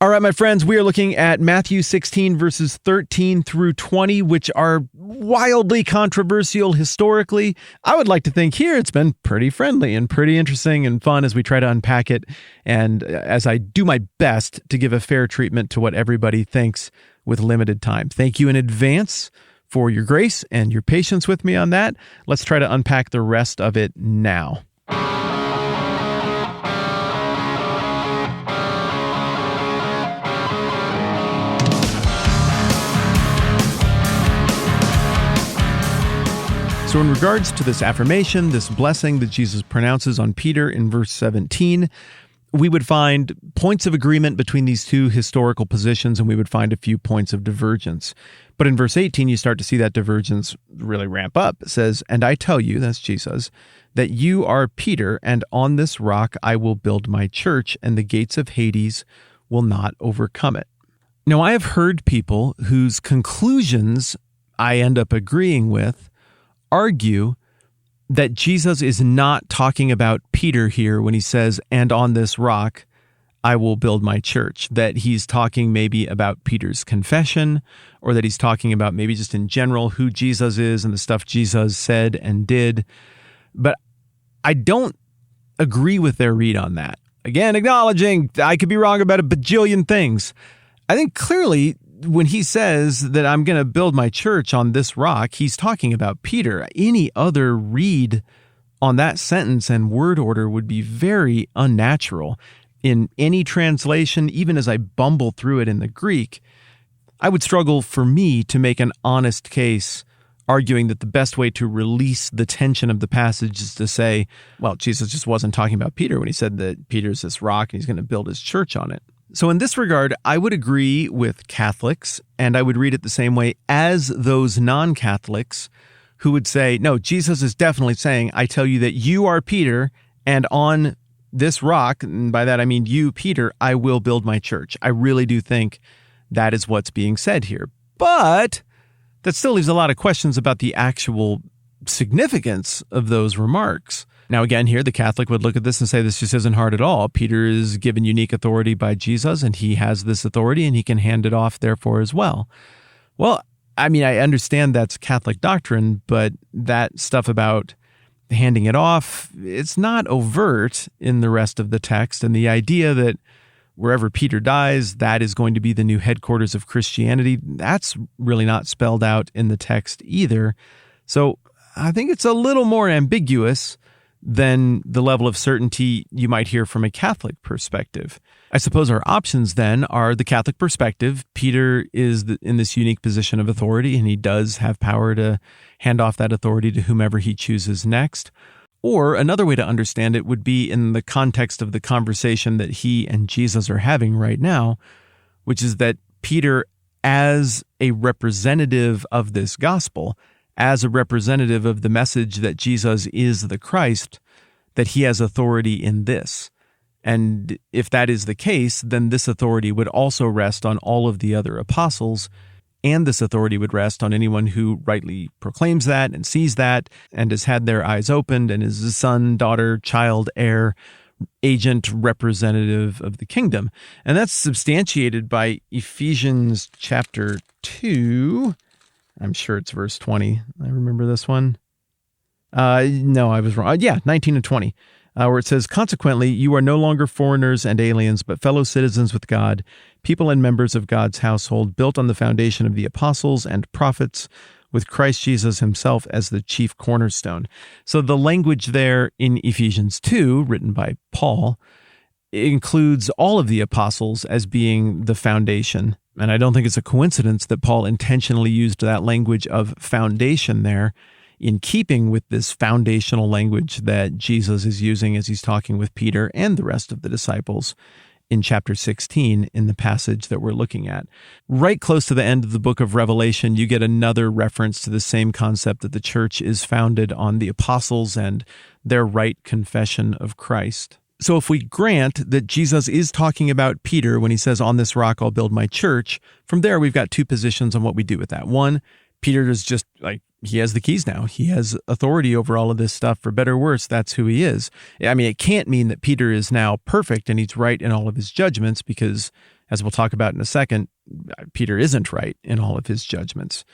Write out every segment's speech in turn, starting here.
All right, my friends, we are looking at Matthew 16, verses 13 through 20, which are wildly controversial historically. I would like to think here it's been pretty friendly and pretty interesting and fun as we try to unpack it, and as I do my best to give a fair treatment to what everybody thinks with limited time. Thank you in advance for your grace and your patience with me on that. Let's try to unpack the rest of it now. So in regards to this affirmation, this blessing that Jesus pronounces on Peter in verse 17, we would find points of agreement between these two historical positions, and we would find a few points of divergence. But in verse 18, you start to see that divergence really ramp up. It says, "And I tell you," that's Jesus, "that you are Peter, and on this rock I will build my church, and the gates of Hades will not overcome it." Now, I have heard people whose conclusions I end up agreeing with argue that Jesus is not talking about Peter here when he says, "And on this rock I will build my church," that he's talking maybe about Peter's confession, or that he's talking about maybe just in general who Jesus is and the stuff Jesus said and did. But I don't agree with their read on that. Again, acknowledging I could be wrong about a bajillion things. I think clearly when he says that I'm going to build my church on this rock, he's talking about Peter. Any other read on that sentence and word order would be very unnatural. In any translation, even as I bumble through it in the Greek, I would struggle for me to make an honest case arguing that the best way to release the tension of the passage is to say, well, Jesus just wasn't talking about Peter when he said that Peter's this rock and he's going to build his church on it. So in this regard, I would agree with Catholics, and I would read it the same way as those non-Catholics who would say, no, Jesus is definitely saying, I tell you that you are Peter, and on this rock, and by that I mean you, Peter, I will build my church. I really do think that is what's being said here. But that still leaves a lot of questions about the actual significance of those remarks. Now, again, here, the Catholic would look at this and say this just isn't hard at all. Peter is given unique authority by Jesus, and he has this authority, and he can hand it off, therefore, as well. Well, I mean, I understand that's Catholic doctrine, but that stuff about handing it off, it's not overt in the rest of the text. And the idea that wherever Peter dies, that is going to be the new headquarters of Christianity, that's really not spelled out in the text either. So I think it's a little more ambiguous than the level of certainty you might hear from a Catholic perspective. I suppose our options then are the Catholic perspective. Peter is in this unique position of authority, and he does have power to hand off that authority to whomever he chooses next. Or another way to understand it would be in the context of the conversation that he and Jesus are having right now, which is that Peter, as a representative of this gospel, as a representative of the message that Jesus is the Christ, that he has authority in this. And if that is the case, then this authority would also rest on all of the other apostles, and this authority would rest on anyone who rightly proclaims that and sees that and has had their eyes opened and is a son, daughter, child, heir, agent, representative of the kingdom. And that's substantiated by Ephesians chapter 2. I'm sure it's verse 20. I remember this one. No, I was wrong. 19 and 20, where it says, "Consequently, you are no longer foreigners and aliens, but fellow citizens with God, people and members of God's household, built on the foundation of the apostles and prophets, with Christ Jesus himself as the chief cornerstone." So the language there in Ephesians 2, written by Paul, includes all of the apostles as being the foundation. And I don't think it's a coincidence that Paul intentionally used that language of foundation there, in keeping with this foundational language that Jesus is using as he's talking with Peter and the rest of the disciples in chapter 16 in the passage that we're looking at. Right close to the end of the book of Revelation, you get another reference to the same concept that the church is founded on the apostles and their right confession of Christ. So if we grant that Jesus is talking about Peter when he says, "On this rock I'll build my church," from there we've got two positions on what we do with that. One, Peter is just like, he has the keys now. He has authority over all of this stuff. For better or worse, that's who he is. I mean, it can't mean that Peter is now perfect and he's right in all of his judgments, because As we'll talk about in a second, Peter isn't right in all of his judgments.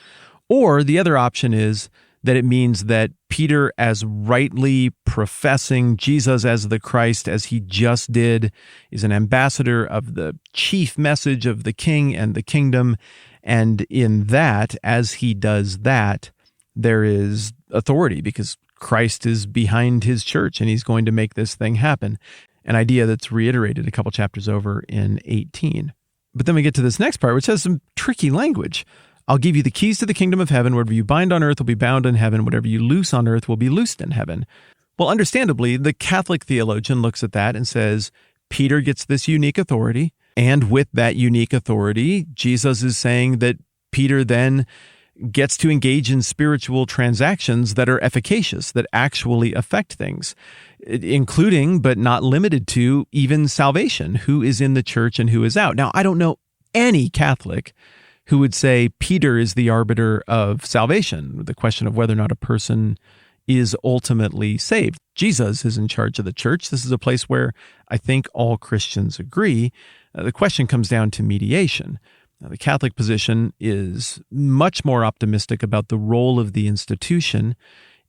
Or the other option is that it means that Peter, as rightly professing Jesus as the Christ as he just did, is an ambassador of the chief message of the king and the kingdom. And in that, as he does that, there is authority because Christ is behind his church and he's going to make this thing happen. An idea that's reiterated a couple chapters over in 18. But then we get to this next part, which has some tricky language. I'll give you the keys to the kingdom of heaven. Whatever you bind on earth will be bound in heaven. Whatever you loose on earth will be loosed in heaven. Well, understandably, the Catholic theologian looks at that and says, Peter gets this unique authority. And with that unique authority, Jesus is saying that Peter then gets to engage in spiritual transactions that are efficacious, that actually affect things, including, but not limited to, even salvation, who is in the church and who is out. Now, I don't know any Catholic who would say Peter is the arbiter of salvation, the question of whether or not a person is ultimately saved. Jesus is in charge of the church. This is a place where I think all Christians agree. The question comes down to mediation. Now, the Catholic position is much more optimistic about the role of the institution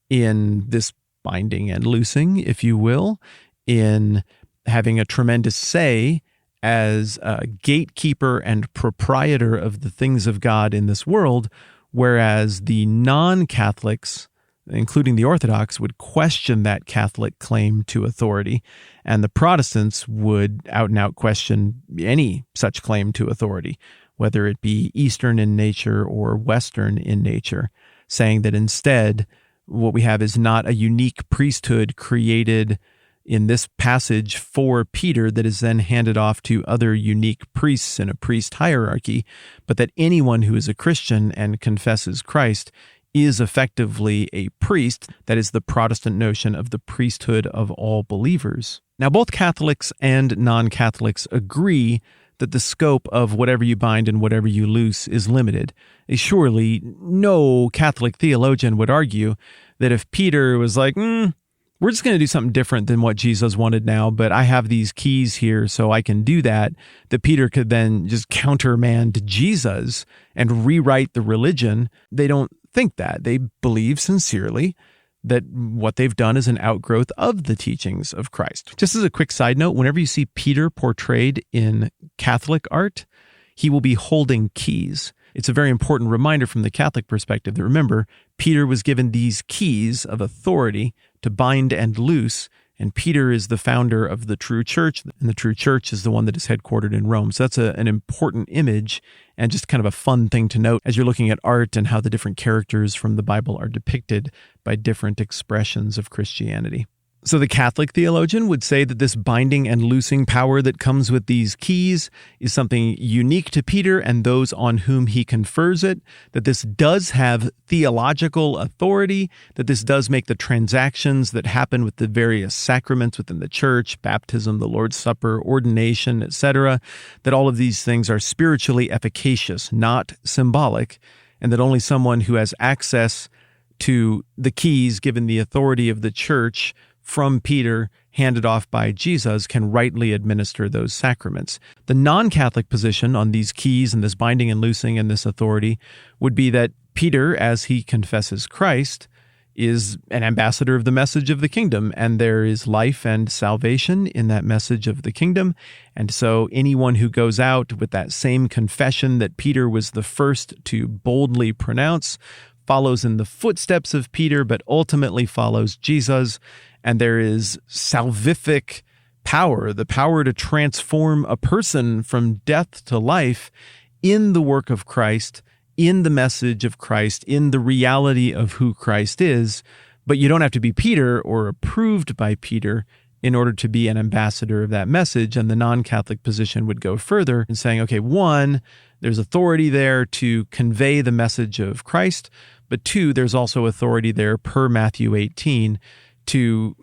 in this binding and loosing, if you will, in having a tremendous say as a gatekeeper and proprietor of the things of God in this world, whereas the non-Catholics, including the Orthodox, would question that Catholic claim to authority, and the Protestants would out and out question any such claim to authority, whether it be Eastern in nature or Western in nature, saying that instead what we have is not a unique priesthood created in this passage for Peter that is then handed off to other unique priests in a priest hierarchy, but that anyone who is a Christian and confesses Christ is effectively a priest. That is the Protestant notion of the priesthood of all believers. Now, both Catholics and non-Catholics agree that the scope of whatever you bind and whatever you loose is limited. Surely no Catholic theologian would argue that if Peter was like, we're just going to do something different than what Jesus wanted now, but I have these keys here so I can do that Peter could then just countermand Jesus and rewrite the religion. They don't think that. They believe sincerely that what they've done is an outgrowth of the teachings of Christ. Just as a quick side note, whenever you see Peter portrayed in Catholic art, he will be holding keys. It's a very important reminder from the Catholic perspective that, remember, Peter was given these keys of authority to bind and loose, and Peter is the founder of the true church, and the true church is the one that is headquartered in Rome. So that's an important image and just kind of a fun thing to note as you're looking at art and how the different characters from the Bible are depicted by different expressions of Christianity. So the Catholic theologian would say that this binding and loosing power that comes with these keys is something unique to Peter and those on whom he confers it, that this does have theological authority, that this does make the transactions that happen with the various sacraments within the church, baptism, the Lord's Supper, ordination, etc., that all of these things are spiritually efficacious, not symbolic, and that only someone who has access to the keys given the authority of the church from Peter, handed off by Jesus, can rightly administer those sacraments. The non-Catholic position on these keys and this binding and loosing and this authority would be that Peter, as he confesses Christ, is an ambassador of the message of the kingdom, and there is life and salvation in that message of the kingdom. And so anyone who goes out with that same confession that Peter was the first to boldly pronounce follows in the footsteps of Peter, but ultimately follows Jesus. And there is salvific power, the power to transform a person from death to life in the work of Christ, in the message of Christ, in the reality of who Christ is. But you don't have to be Peter or approved by Peter in order to be an ambassador of that message. And the non-Catholic position would go further in saying, okay, one, there's authority there to convey the message of Christ, but two, there's also authority there per Matthew 18 to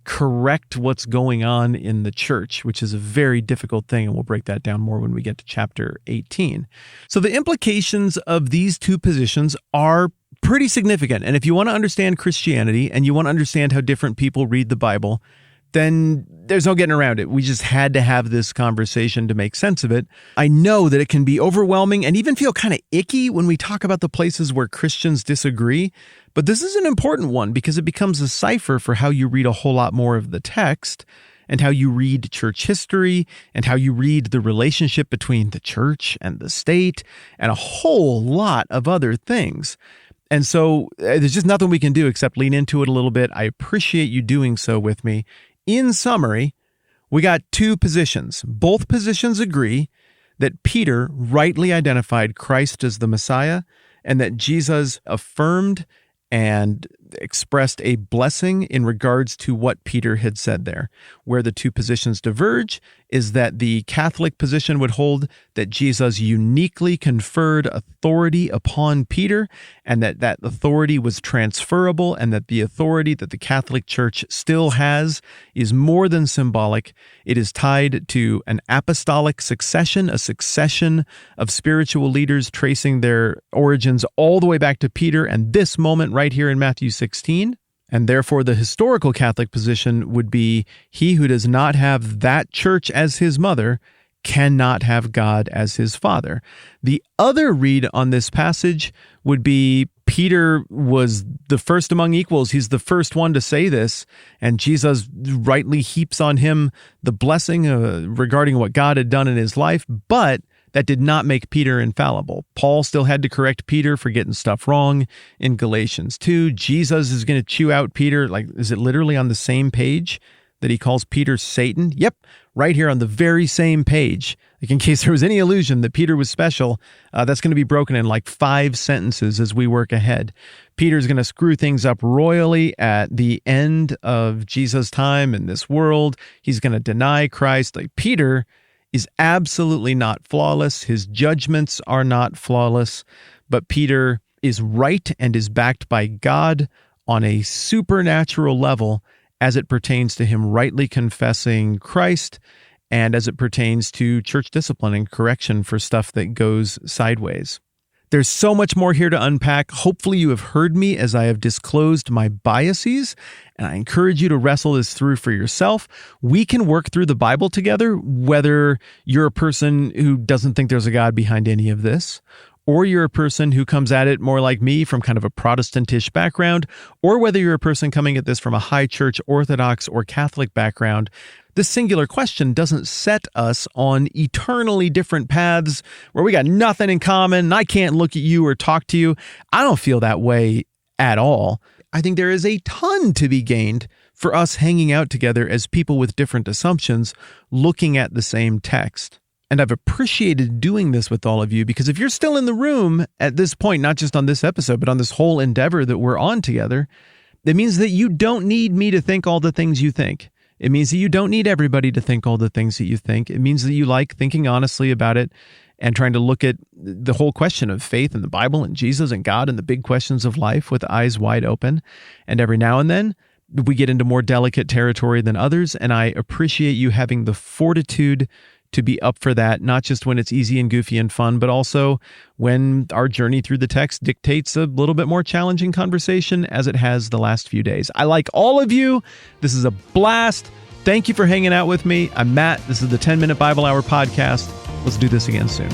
correct what's going on in the church, which is a very difficult thing, and we'll break that down more when we get to chapter 18. So the implications of these two positions are pretty significant, and if you want to understand Christianity and you want to understand how different people read the Bible, then there's no getting around it. We just had to have this conversation to make sense of it. I know that it can be overwhelming and even feel kind of icky when we talk about the places where Christians disagree, but this is an important one because it becomes a cipher for how you read a whole lot more of the text and how you read church history and how you read the relationship between the church and the state and a whole lot of other things. And so there's just nothing we can do except lean into it a little bit. I appreciate you doing so with me. In summary, we got two positions. Both positions agree that Peter rightly identified Christ as the Messiah and that Jesus affirmed and expressed a blessing in regards to what Peter had said there. Where the two positions diverge is that the Catholic position would hold that Jesus uniquely conferred authority upon Peter and that that authority was transferable and that the authority that the Catholic Church still has is more than symbolic. It is tied to an apostolic succession, a succession of spiritual leaders tracing their origins all the way back to Peter and this moment right here in Matthew 16. And therefore, the historical Catholic position would be he who does not have that church as his mother cannot have God as his father. The other read on this passage would be Peter was the first among equals. He's the first one to say this, and Jesus rightly heaps on him the blessing regarding what God had done in his life, but that did not make Peter infallible. Paul still had to correct Peter for getting stuff wrong in Galatians 2. Jesus is going to chew out Peter. Like, is it literally on the same page that he calls Peter Satan? Yep, right here on the very same page. Like, in case there was any illusion that Peter was special, that's going to be broken in like 5 sentences as we work ahead. Peter's going to screw things up royally at the end of Jesus' time in this world. He's going to deny Christ. Like, Peter is absolutely not flawless. His judgments are not flawless, but Peter is right and is backed by God on a supernatural level as it pertains to him rightly confessing Christ and as it pertains to church discipline and correction for stuff that goes sideways. There's so much more here to unpack. Hopefully you have heard me as I have disclosed my biases, and I encourage you to wrestle this through for yourself. We can work through the Bible together, whether you're a person who doesn't think there's a God behind any of this, or you're a person who comes at it more like me from kind of a Protestantish background, or whether you're a person coming at this from a high church, Orthodox, or Catholic background. This singular question doesn't set us on eternally different paths where we got nothing in common and I can't look at you or talk to you. I don't feel that way at all. I think there is a ton to be gained for us hanging out together as people with different assumptions, looking at the same text. And I've appreciated doing this with all of you because if you're still in the room at this point, not just on this episode, but on this whole endeavor that we're on together, that means that you don't need me to think all the things you think. It means that you don't need everybody to think all the things that you think. It means that you like thinking honestly about it and trying to look at the whole question of faith and the Bible and Jesus and God and the big questions of life with eyes wide open. And every now and then, we get into more delicate territory than others, and I appreciate you having the fortitude to be up for that, not just when it's easy and goofy and fun, but also when our journey through the text dictates a little bit more challenging conversation as it has the last few days. I like all of you. This is a blast. Thank you for hanging out with me. I'm Matt. This is the 10-Minute Bible Hour podcast. Let's do this again soon.